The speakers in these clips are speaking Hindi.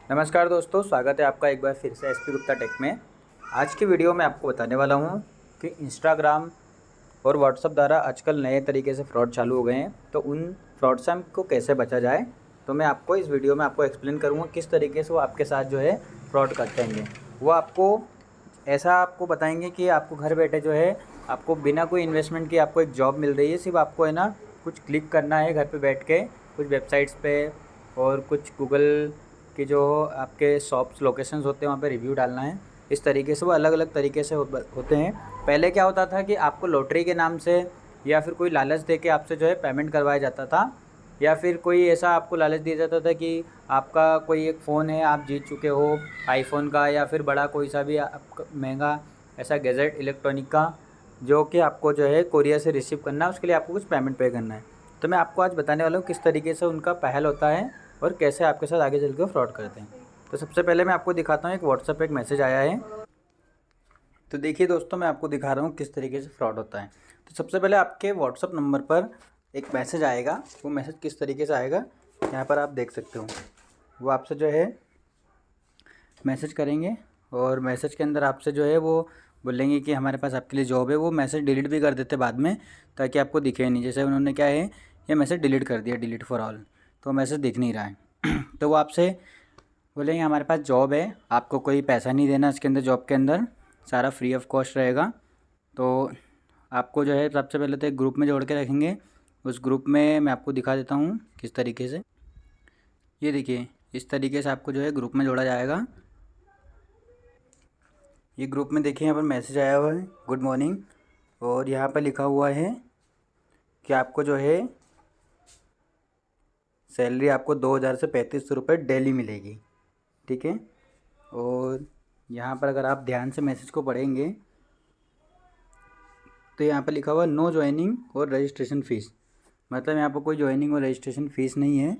नमस्कार दोस्तों, स्वागत है आपका एक बार फिर से एसपी गुप्ता टेक में। आज की वीडियो में आपको बताने वाला हूं कि इंस्टाग्राम और व्हाट्सएप द्वारा आजकल नए तरीके से फ्रॉड चालू हो गए हैं, तो उन फ्रॉड से हमको कैसे बचा जाए। तो मैं आपको इस वीडियो में आपको एक्सप्लेन करूँगा किस तरीके से वो आपके साथ जो है फ्रॉड करते हैं। वो आपको बताएंगे कि आपको घर बैठे जो है आपको बिना कोई इन्वेस्टमेंट के आपको एक जॉब मिल रही है। सिर्फ आपको है ना कुछ क्लिक करना है घर पे बैठ के कुछ वेबसाइट्स पे, और कुछ गूगल कि जो आपके शॉप्स लोकेशंस होते हैं वहाँ पे रिव्यू डालना है। इस तरीके से वो अलग अलग तरीके से होते हैं। पहले क्या होता था कि आपको लॉटरी के नाम से या फिर कोई लालच दे के आपसे जो है पेमेंट करवाया जाता था, या फिर कोई ऐसा आपको लालच दिया जाता था कि आपका कोई एक फ़ोन है, आप जीत चुके हो आईफोन का या फिर बड़ा कोई सा भी महंगा ऐसा गैजेट इलेक्ट्रॉनिक का, जो कि आपको जो है कोरियर से रिसीव करना है, उसके लिए आपको कुछ पेमेंट पे करना है। तो मैं आपको आज बताने वाला हूँ किस तरीके से उनका पहल होता है और कैसे आपके साथ आगे चल के फ्रॉड करते हैं। तो सबसे पहले मैं आपको दिखाता हूँ, एक व्हाट्सएप पे एक मैसेज आया है। तो देखिए दोस्तों, मैं आपको दिखा रहा हूँ किस तरीके से फ्रॉड होता है। तो सबसे पहले आपके व्हाट्सएप नंबर पर एक मैसेज आएगा। वो मैसेज किस तरीके से आएगा यहाँ पर आप देख सकते हो। वो आपसे जो है मैसेज करेंगे और मैसेज के अंदर आपसे जो है वो बोलेंगे कि हमारे पास आपके लिए जॉब है। वो मैसेज डिलीट भी कर देते बाद में, ताकि आपको दिखे नहीं। जैसे उन्होंने क्या है, ये मैसेज डिलीट कर दिया, डिलीट फॉर ऑल, तो मैसेज दिख नहीं रहा है। तो वो आपसे बोलेंगे हमारे पास जॉब है, आपको कोई पैसा नहीं देना इसके अंदर, जॉब के अंदर सारा फ्री ऑफ कॉस्ट रहेगा। तो आपको जो है सबसे पहले तो एक ग्रुप में जोड़ के रखेंगे। उस ग्रुप में मैं आपको दिखा देता हूँ किस तरीके से। ये देखिए, इस तरीके से आपको जो है ग्रुप में जोड़ा जाएगा। ये ग्रुप में देखिए यहाँ पर मैसेज आया हुआ है, गुड मॉर्निंग, और यहाँ पर लिखा हुआ है कि आपको जो है सैलरी आपको 2000 से 3500 रुपये डेली मिलेगी, ठीक है। और यहाँ पर अगर आप ध्यान से मैसेज को पढ़ेंगे तो यहाँ पर लिखा हुआ नो ज्वाइनिंग और रजिस्ट्रेशन फ़ीस, मतलब यहाँ पर कोई ज्वाइनिंग और रजिस्ट्रेशन फ़ीस नहीं है।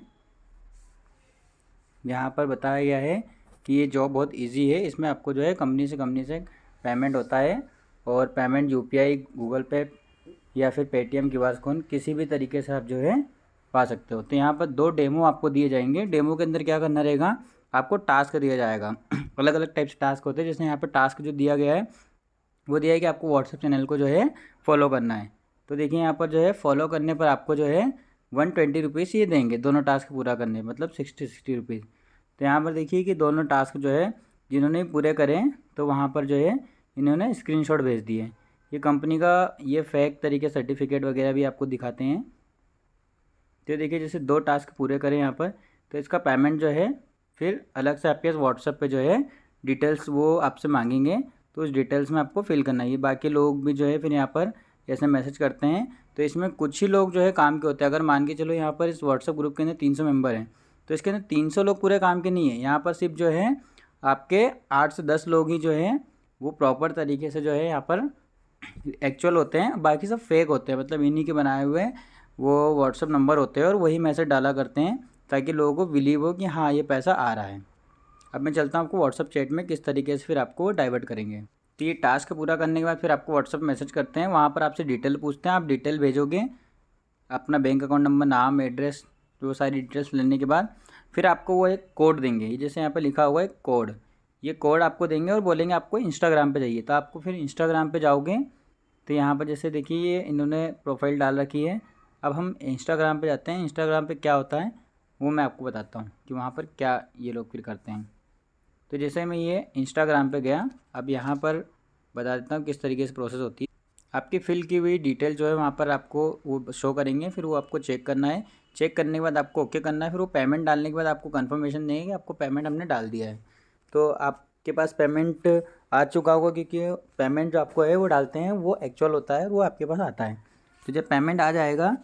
यहाँ पर बताया गया है कि ये जॉब बहुत इजी है, इसमें आपको जो है कंपनी से पेमेंट होता है, और पेमेंट यूपीआई, गूगल पे या फिर पेटीएम, क्यूआर कोड किसी भी तरीके से आप जो है पा सकते हो। तो यहाँ पर 2 डेमो आपको दिए जाएंगे। डेमो के अंदर क्या करना रहेगा, आपको टास्क दिया जाएगा। अलग अलग टाइप से टास्क होते हैं। जैसे यहाँ पर टास्क जो दिया गया है वो दिया है कि आपको व्हाट्सएप चैनल को जो है फॉलो करना है। तो देखिए यहाँ पर जो है फॉलो करने पर आपको जो है 120 रुपीज़ ये देंगे, दोनों टास्क पूरा करने, मतलब 60 रुपीज़। तो यहाँ पर देखिए कि दोनों टास्क जो है जिन्होंने पूरे करें, तो वहाँ पर जो है इन्होंने स्क्रीनशॉट भेज दिए। ये कंपनी का ये फेक तरीके सर्टिफिकेट वगैरह भी आपको दिखाते हैं। तो देखिए जैसे 2 टास्क पूरे करें यहाँ पर, तो इसका पेमेंट जो है फिर अलग से आपके व्हाट्सएप पे जो है डिटेल्स वो आपसे मांगेंगे, तो उस डिटेल्स में आपको फिल करना है। ये बाकी लोग भी जो है फिर यहाँ पर ऐसे मैसेज करते हैं। तो इसमें कुछ ही लोग जो है काम के होते हैं। अगर मान के चलो यहाँ पर इस व्हाट्सएप ग्रुप के अंदर 300 मेंबर हैं, तो इसके अंदर 300 लोग पूरे काम के नहीं है। यहाँ पर सिर्फ जो है आपके 8 से 10 लोग ही जो है वो प्रॉपर तरीके से जो है यहाँ पर एक्चुअल होते हैं, बाकी सब फेक होते हैं। मतलब इन्हीं के बनाए हुए वो व्हाट्सअप नंबर होते हैं और वही मैसेज डाला करते हैं, ताकि लोगों को बिलीव हो कि हाँ ये पैसा आ रहा है। अब मैं चलता हूँ आपको व्हाट्सअप चैट में किस तरीके से फिर आपको डाइवर्ट करेंगे। तो ये टास्क पूरा करने के बाद फिर आपको व्हाट्सअप मैसेज करते हैं, वहाँ पर आपसे डिटेल पूछते हैं। आप डिटेल भेजोगे, अपना बैंक अकाउंट नंबर, नाम, एड्रेस, जो सारी डिटेल्स लेने के बाद फिर आपको वो एक कोड देंगे। जैसे यहाँ पर लिखा हुआ है कोड, ये कोड आपको देंगे और बोलेंगे आपको इंस्टाग्राम पे जाइए। तो आपको फिर इंस्टाग्राम पे जाओगे, तो यहाँ पर जैसे देखिए ये इन्होंने प्रोफाइल डाल रखी है। अब हम इंस्टाग्राम पे जाते हैं। इंस्टाग्राम पे क्या होता है वो मैं आपको बताता हूँ कि वहाँ पर क्या ये लोग फिर करते हैं। तो जैसे मैं ये इंस्टाग्राम पे गया, अब यहाँ पर बता देता हूँ किस तरीके से प्रोसेस होती है। आपकी फिल की हुई डिटेल जो है वहाँ पर आपको वो शो करेंगे, फिर वो आपको चेक करना है। चेक करने के बाद आपको ओके करना है। फिर वो पेमेंट डालने के बाद आपको कंफर्मेशन देंगे कि आपको पेमेंट हमने डाल दिया है। तो आपके पास पेमेंट आ चुका होगा, क्योंकि पेमेंट जो आपको है वो डालते हैं वो एक्चुअल होता है, वो आपके पास आता है। तो जब पेमेंट आ जाएगा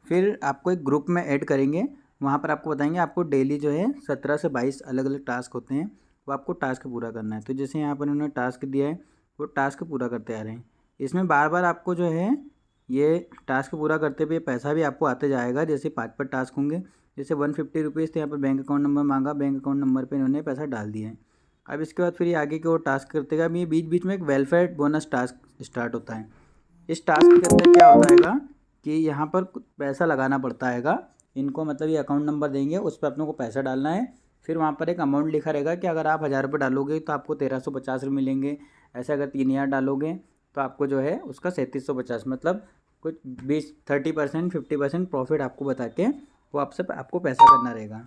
फिर आपको एक ग्रुप में ऐड करेंगे। वहाँ पर आपको बताएंगे आपको डेली जो है 17 से 22 अलग अलग टास्क होते हैं, वो आपको टास्क पूरा करना है। तो जैसे यहाँ पर उन्होंने टास्क दिया है वो टास्क पूरा करते आ रहे हैं। इसमें बार बार आपको जो है ये टास्क पूरा करते हुए पैसा भी आपको आते जाएगा। जैसे 5 टास्क होंगे, जैसे 150 रुपीज़ थे, यहाँ पर बैंक अकाउंट नंबर मांगा, बैंक अकाउंट नंबर पर इन्होंने पैसा डाल दिया है। अब इसके बाद फिर ये आगे के वो टास्क करते गए। अब ये बीच बीच में एक वेलफेयर बोनस टास्क स्टार्ट होता है। इस टास्क के अंदर क्या होता हैगा कि यहाँ पर कुछ पैसा लगाना पड़ता हैगा इनको, मतलब ये अकाउंट नंबर देंगे, उस पर अपने को पैसा डालना है। फिर वहाँ पर एक अमाउंट लिखा रहेगा कि अगर आप 1000 रुपये डालोगे तो आपको 1350 रुपये मिलेंगे। ऐसे अगर 3000 डालोगे तो आपको जो है उसका 3750, मतलब कुछ 20-30% 50% प्रॉफिट आपको बता के वो आपको पैसा करना रहेगा।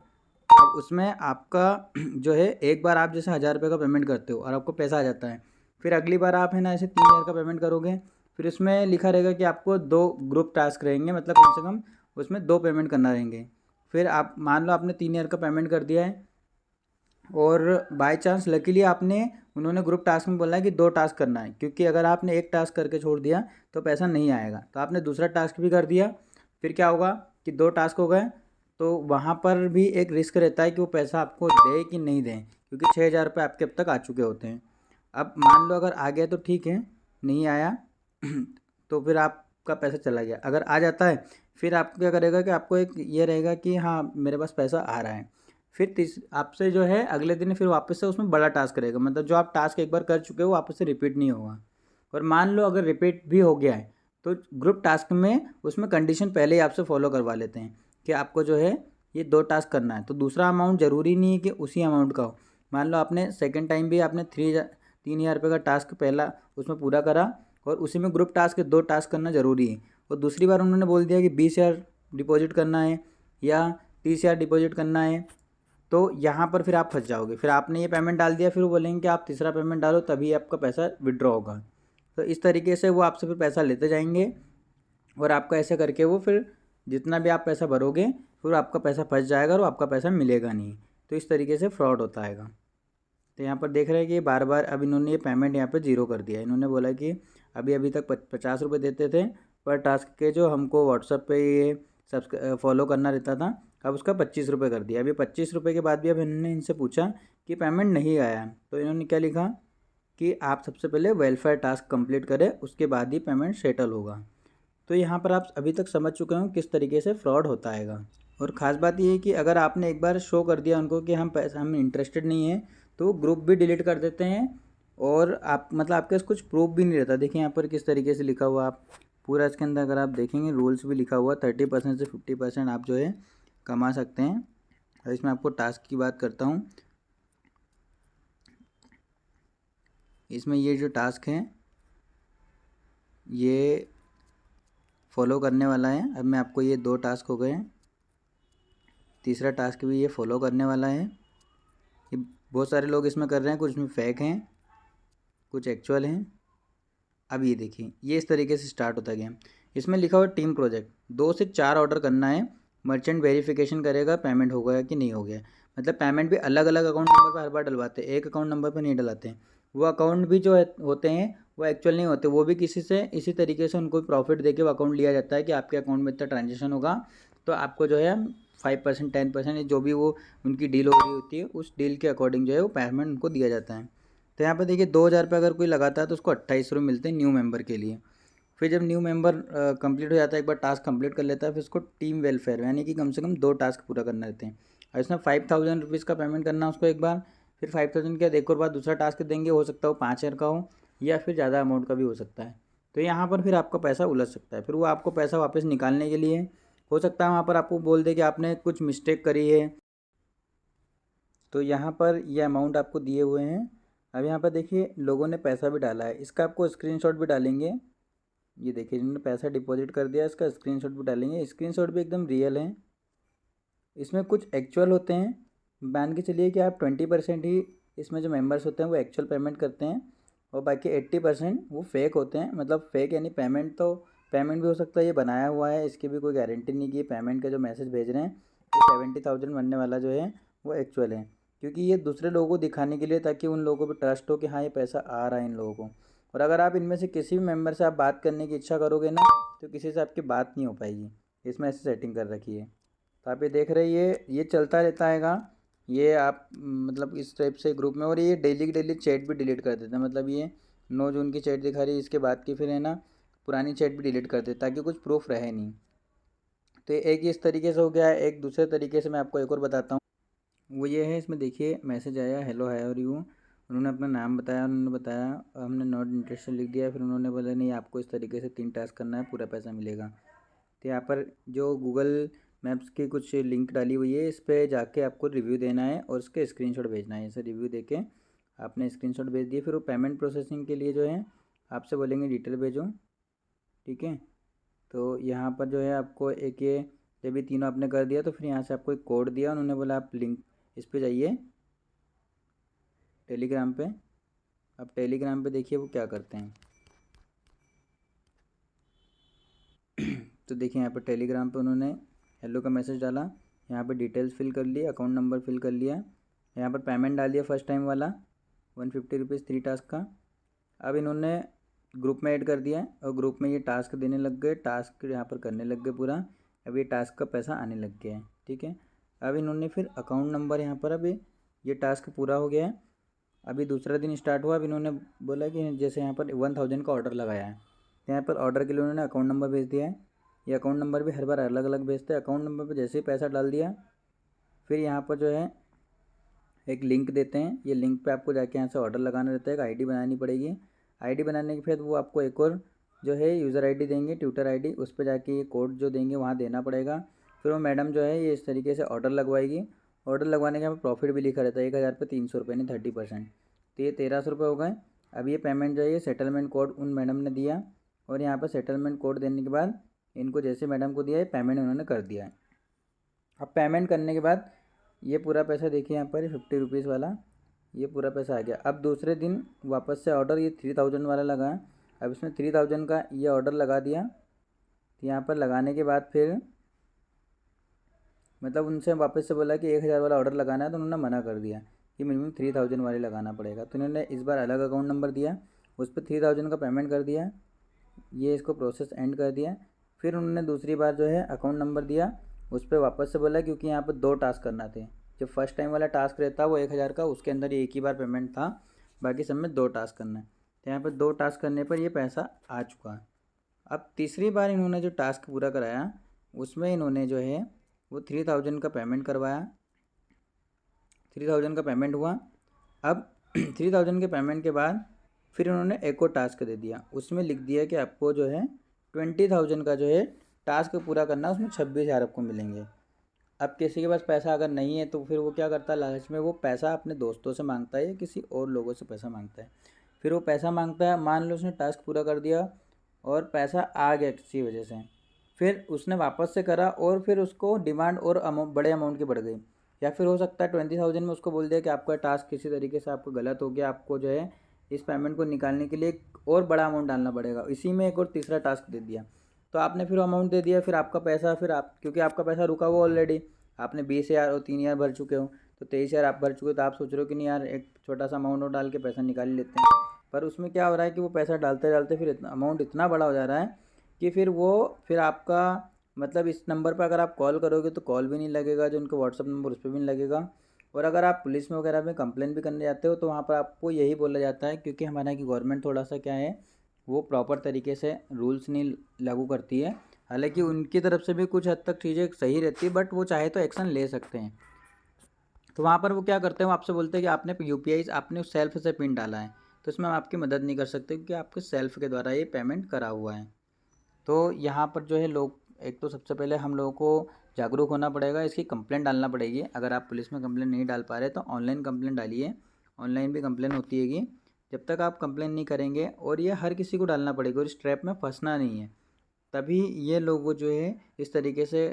अब उसमें आपका जो है, एक बार आप जैसे 1000 रुपये का पेमेंट करते हो और आपको पैसा आ जाता है, फिर अगली बार आप है ना ऐसे 3000 का पेमेंट करोगे। फिर उसमें लिखा रहेगा कि आपको 2 ग्रुप टास्क रहेंगे, मतलब कम से कम उसमें 2 पेमेंट करना रहेंगे। फिर आप मान लो आपने 3000 का पेमेंट कर दिया है और बाय चांस लकीली उन्होंने ग्रुप टास्क में बोला है कि 2 टास्क करना है, क्योंकि अगर आपने एक टास्क करके छोड़ दिया तो पैसा नहीं आएगा। तो आपने दूसरा टास्क भी कर दिया, फिर क्या होगा कि 2 टास्क हो गए, तो वहाँ पर भी एक रिस्क रहता है कि वो पैसा आपको दे कि नहीं दें, क्योंकि 6000 रुपये आपके अब तक आ चुके होते हैं। अब मान लो अगर आ गया तो ठीक है, नहीं आया तो फिर आपका पैसा चला गया। अगर आ जाता है फिर आपको क्या करेगा कि आपको एक ये रहेगा कि हाँ मेरे पास पैसा आ रहा है। फिर आपसे जो है अगले दिन फिर वापस से उसमें बड़ा टास्क रहेगा, मतलब जो आप टास्क एक बार कर चुके हो वापस से रिपीट नहीं होगा। और मान लो अगर रिपीट भी हो गया है तो ग्रुप टास्क में उसमें कंडीशन पहले ही आपसे फॉलो करवा लेते हैं कि आपको जो है ये 2 टास्क करना है। तो दूसरा अमाउंट ज़रूरी नहीं है कि उसी अमाउंट का हो। मान लो आपने सेकेंड टाइम भी आपने 3000 रुपये का टास्क पहला उसमें पूरा करा और उसी में ग्रुप टास्क के 2 टास्क करना ज़रूरी है, और दूसरी बार उन्होंने बोल दिया कि 20,000 डिपॉजिट करना है या 30,000 डिपॉजिट करना है, तो यहाँ पर फिर आप फंस जाओगे। फिर आपने ये पेमेंट डाल दिया, फिर वो बोलेंगे कि आप तीसरा पेमेंट डालो तभी आपका पैसा विड्रॉ होगा। तो इस तरीके से वो आपसे फिर पैसा लेते जाएंगे और आपका ऐसे करके वो फिर जितना भी आप पैसा भरोगे फिर आपका पैसा फंस जाएगा और आपका पैसा मिलेगा नहीं। तो इस तरीके से फ्रॉड होता है। तो यहाँ पर देख रहे हैं कि बार बार अब इन्होंने ये पेमेंट यहाँ पे ज़ीरो कर दिया। इन्होंने बोला कि अभी तक 50 रुपये देते थे पर टास्क के, जो हमको व्हाट्सएप पे ये फॉलो करना रहता था, अब उसका 25 रुपये कर दिया। अभी 25 रुपये के बाद भी अब इन्होंने इनसे पूछा कि पेमेंट नहीं आया, तो इन्होंने क्या लिखा कि आप सबसे पहले वेलफेयर टास्क कंप्लीट करें, उसके बाद ही पेमेंट सेटल होगा। तो यहाँ पर आप अभी तक समझ चुके हो किस तरीके से फ्रॉड होता है। और ख़ास बात ये है कि अगर आपने एक बार शो कर दिया उनको कि हम इंटरेस्टेड नहीं हैं, तो ग्रुप भी डिलीट कर देते हैं और आप मतलब आपके पास कुछ प्रूफ भी नहीं रहता। देखिए यहाँ पर किस तरीके से लिखा हुआ, आप पूरा इसके अंदर अगर आप देखेंगे रूल्स भी लिखा हुआ 30% से 50% आप जो है कमा सकते हैं। और इसमें आपको टास्क की बात करता हूँ, इसमें ये जो टास्क है ये फॉलो करने वाला है। अब मैं आपको ये 2 टास्क हो गए हैं, तीसरा टास्क भी ये फॉलो करने वाला है। ये बहुत सारे लोग इसमें कर रहे हैं, कुछ इसमें फेक हैं कुछ एक्चुअल हैं। अब ये देखिए ये इस तरीके से स्टार्ट होता गया। इसमें लिखा हुआ टीम प्रोजेक्ट 2 से 4 ऑर्डर करना है, मर्चेंट वेरिफिकेशन करेगा पेमेंट हो गया कि नहीं हो गया। मतलब पेमेंट भी अलग अलग अकाउंट नंबर पर हर बार डलवाते हैं, एक अकाउंट नंबर पर नहीं डलाते हैं। वो अकाउंट भी जो होते हैं वो एक्चुअल नहीं होते, वो भी किसी से इसी तरीके से उनको प्रॉफिट दे के वो अकाउंट लिया जाता है कि आपके अकाउंट में इतना ट्रांजेक्शन होगा तो आपको जो है 5% 10% जो भी वो उनकी डील हो रही होती है उस डील के अकॉर्डिंग जो है वो पेमेंट उनको दिया जाता है। तो यहाँ पर देखिए 2000 रुपये अगर कोई लगाता है तो उसको 28 रुपये मिलते हैं न्यू मेंबर के लिए। फिर जब न्यू मेंबर कंप्लीट हो जाता है, एक बार टास्क कंप्लीट कर लेता है, फिर उसको टीम वेलफेयर यानी कि कम से कम 2 टास्क पूरा करना रहते हैं। और इसमें 5000 रुपीज़ का पेमेंट करना है उसको एक बार, फिर 5000 के बाद एक और बार दूसरा टास्क देंगे, हो सकता है वो 5000 का हो या फिर ज़्यादा अमाउंट का भी हो सकता है। तो यहाँ पर फिर आपका पैसा उलझ सकता है, फिर वो आपको पैसा वापस निकालने के लिए हो सकता है वहाँ पर आपको बोल दे कि आपने कुछ मिस्टेक करी है। तो यहाँ पर ये अमाउंट आपको दिए हुए हैं। अब यहाँ पर देखिए लोगों ने पैसा भी डाला है, इसका आपको स्क्रीनशॉट भी डालेंगे। ये देखिए जिन्होंने पैसा डिपॉजिट कर दिया इसका स्क्रीनशॉट भी डालेंगे, स्क्रीनशॉट भी एकदम रियल है। इसमें कुछ एक्चुअल होते हैं, मान के चलिए कि आप 20% ही इसमें जो मेंबर्स होते हैं वो एक्चुअल पेमेंट करते हैं और बाकी 80% वो फेक होते हैं। मतलब फेक यानी पेमेंट भी हो सकता है ये बनाया हुआ है, इसकी भी कोई गारंटी नहीं कि ये पेमेंट का जो मैसेज भेज रहे हैं तो 70,000 बनने वाला जो है वो एक्चुअल है, क्योंकि ये दूसरे लोगों को दिखाने के लिए ताकि उन लोगों को भी ट्रस्ट हो कि हाँ ये पैसा आ रहा है इन लोगों को। और अगर आप इनमें से किसी भी मेंबर से आप बात करने की इच्छा करोगे ना तो किसी से आपकी बात नहीं हो पाएगी, इसमें ऐसे सेटिंग कर रखी है। तो आप ये देख रहे हैं ये चलता रहता हैगा, ये आप मतलब इस टाइप से ग्रुप में। और ये डेली की डेली चैट भी डिलीट कर देते हैं, मतलब ये 9 जून की चैट दिखा रही है, इसके बाद की फिर है ना पुरानी चैट भी डिलीट कर देते ताकि कुछ प्रूफ रहे नहीं। तो एक इस तरीके से हो गया है। एक दूसरे तरीके से मैं आपको एक और बताता हूँ, वो ये है, इसमें देखिए मैसेज आया हेलो हाय और यू, उन्होंने अपना नाम बताया, उन्होंने बताया हमने नॉट इंटरेस्टेड लिख दिया, फिर उन्होंने बोला नहीं आपको इस तरीके से 3 टास्क करना है पूरा पैसा मिलेगा। तो यहाँ पर जो गूगल मैप्स की कुछ लिंक डाली हुई है, इस पर जाके आपको रिव्यू देना है और उसके स्क्रीनशॉट भेजना है। ऐसे रिव्यू देके आपने स्क्रीनशॉट भेज दिए, फिर वो पेमेंट प्रोसेसिंग के लिए जो है आपसे बोलेंगे डिटेल भेजो, ठीक है। तो यहाँ पर जो है आपको एक ये जब ये तीनों आपने कर दिया तो फिर यहाँ से आपको एक कोड दिया, उन्होंने बोला आप लिंक इस पे जाइए टेलीग्राम पे। अब टेलीग्राम पे देखिए वो क्या करते हैं। तो देखिए यहाँ पर टेलीग्राम पे उन्होंने हेलो का मैसेज डाला, यहाँ पर डिटेल्स फिल कर लिया, अकाउंट नंबर फिल कर लिया, यहाँ पर पेमेंट डाल दिया फर्स्ट टाइम वाला 150 रुपीज़ 3 टास्क का। अब इन्होंने ग्रुप में ऐड कर दिया है और ग्रुप में ये टास्क देने लग गए, टास्क यहाँ पर करने लग गए पूरा। अब ये टास्क का पैसा आने लग गया है, ठीक है। अब इन्होंने फिर अकाउंट नंबर यहाँ पर, अभी ये टास्क पूरा हो गया है, अभी दूसरा दिन स्टार्ट हुआ। अब इन्होंने बोला कि जैसे यहाँ पर 1000 का ऑर्डर लगाया है तो यहाँ पर ऑर्डर के लिए उन्होंने अकाउंट नंबर भेज दिया है। ये अकाउंट नंबर भी हर बार अलग अलग भेजते हैं। अकाउंट नंबर पर जैसे ही पैसा डाल दिया फिर यहाँ पर जो है एक लिंक देते हैं, ये लिंक पे आपको जाके यहाँ से ऑर्डर लगाना रहता है, एक आईडी बनानी पड़ेगी। आईडी बनाने के फिर वो आपको एक और जो है यूज़र आईडी देंगे, ट्विटर आईडी, उस पर जाके ये कोड जो देंगे वहाँ देना पड़ेगा। फिर वो मैडम जो है ये इस तरीके से ऑर्डर लगवाएगी। ऑर्डर लगवाने के यहाँ प्रॉफिट भी लिखा रहता है 1000 पे 300 रुपये नहीं 30%, तो ये 1300 रुपये हो गए। अब ये पेमेंट जो है ये सेटलमेंट कोड उन मैडम ने दिया और यहाँ पर सेटलमेंट कोड देने के बाद इनको जैसे मैडम को दिया है पेमेंट उन्होंने कर दिया है। अब पेमेंट करने के बाद ये पूरा पैसा देखिए यहाँ पर 50 रुपीज़ वाला ये पूरा पैसा आ गया। अब दूसरे दिन वापस से ऑर्डर ये 3000 वाला लगा है। अब इसमें 3000 का ये ऑर्डर लगा दिया, तो यहाँ पर लगाने के बाद फिर मतलब उनसे वापस से बोला कि 1000 वाला ऑर्डर लगाना है, तो उन्होंने मना कर दिया कि मिनिमम 3000 वाले लगाना पड़ेगा। तो इन्होंने इस बार अलग अकाउंट नंबर दिया, उस पर 3000 का पेमेंट कर दिया, ये इसको प्रोसेस एंड कर दिया। फिर उन्होंने दूसरी बार जो है अकाउंट नंबर दिया, उस पर वापस से बोला क्योंकि यहाँ पर 2 टास्क करना थे। जो फर्स्ट टाइम वाला टास्क रहता वो 1000 का, उसके अंदर एक ही बार पेमेंट था, बाकी सब में 2 टास्क करना है। तो यहाँ पर 2 टास्क करने पर ये पैसा आ चुका है। अब तीसरी बार इन्होंने जो टास्क पूरा कराया उसमें इन्होंने जो है वो 3000 का पेमेंट करवाया, 3000 का पेमेंट हुआ। अब 3000 के पेमेंट के बाद फिर उन्होंने एक और टास्क दे दिया, उसमें लिख दिया कि आपको जो है 20,000 का जो है टास्क पूरा करना, उसमें 26,000 आपको मिलेंगे। अब किसी के पास पैसा अगर नहीं है तो फिर वो क्या करता है, लालच में वो पैसा अपने दोस्तों से मांगता है या किसी और लोगों से पैसा मांगता है। फिर वो पैसा मांगता है, मान लो उसने टास्क पूरा कर दिया और पैसा आ गया किसी वजह से, फिर उसने वापस से करा और फिर उसको डिमांड और बड़े अमाउंट की बढ़ गई। या फिर हो सकता है 20,000 में उसको बोल दिया कि आपका टास्क किसी तरीके से आपको गलत हो गया, आपको जो है इस पेमेंट को निकालने के लिए एक और बड़ा अमाउंट डालना पड़ेगा। इसी में एक और तीसरा टास्क दे दिया, तो आपने फिर अमाउंट दे दिया, फिर आपका पैसा फिर आप क्योंकि आपका पैसा रुका हुआ ऑलरेडी, आपने 20,000 और 3,000 भर चुके हो, तो 23,000 आप भर चुके हो, तो आप सोच रहे हो कि नहीं यार एक छोटा सा अमाउंट और डाल के पैसा निकाल लेते हैं। पर उसमें क्या हो रहा है कि वो पैसा डालते डालते फिर इतना अमाउंट इतना बड़ा हो जा रहा है कि फिर आपका मतलब इस नंबर पर अगर आप कॉल करोगे तो कॉल भी नहीं लगेगा, जो उनका व्हाट्सअप नंबर उस पर भी नहीं लगेगा। और अगर आप पुलिस में वगैरह में कंप्लेन भी करने जाते हो तो वहाँ पर आपको यही बोला जाता है, क्योंकि हमारे यहाँ की गवर्नमेंट थोड़ा सा क्या है वो प्रॉपर तरीके से रूल्स नहीं लागू करती है। हालांकि उनकी तरफ से भी कुछ हद तक चीज़ें सही रहती है, बट वो चाहे तो एक्शन ले सकते हैं। तो वहाँ पर वो क्या करते हैं, वो आपसे बोलते हैं कि आपने UPI आपने सेल्फ से पिन डाला है, तो इसमें हम आपकी मदद नहीं कर सकते क्योंकि आपके सेल्फ के द्वारा ये पेमेंट करा हुआ है। तो यहाँ पर जो है लोग, एक तो सबसे पहले हम लोगों को जागरूक होना पड़ेगा, इसकी कंप्लेंट डालना पड़ेगी। अगर आप पुलिस में कंप्लेंट नहीं डाल पा रहे तो ऑनलाइन कंप्लेंट डालिए, ऑनलाइन भी कंप्लेंट होती हैगी। जब तक आप कंप्लेंट नहीं करेंगे, और ये हर किसी को डालना पड़ेगा और इस ट्रैप में फंसना नहीं है, तभी ये लोग जो है इस तरीके से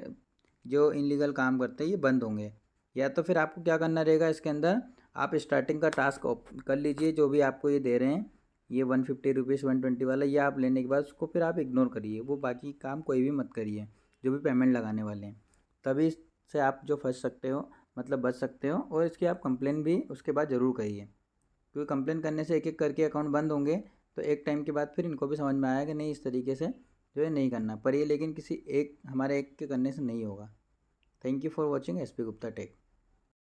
जो इनलीगल काम करते हैं ये बंद होंगे। या तो फिर आपको क्या करना रहेगा, इसके अंदर आप स्टार्टिंग का टास्क कर लीजिए, जो भी आपको ये दे रहे हैं ये 150 रुपीज़ 120 वाला, ये आप लेने के बाद उसको फिर आप इग्नोर करिए, वो बाकी काम कोई भी मत करिए जो भी पेमेंट लगाने वाले हैं। तभी से आप जो फंस सकते हो, मतलब बच सकते हो। और इसकी आप कंप्लेन भी उसके बाद ज़रूर करिए, क्योंकि कंप्लेन करने से एक एक करके अकाउंट बंद होंगे, तो एक टाइम के बाद फिर इनको भी समझ में आया कि नहीं इस तरीके से जो है नहीं करना। पर ये लेकिन किसी एक हमारे एक के करने से नहीं होगा। Thank you for watching SP Gupta take.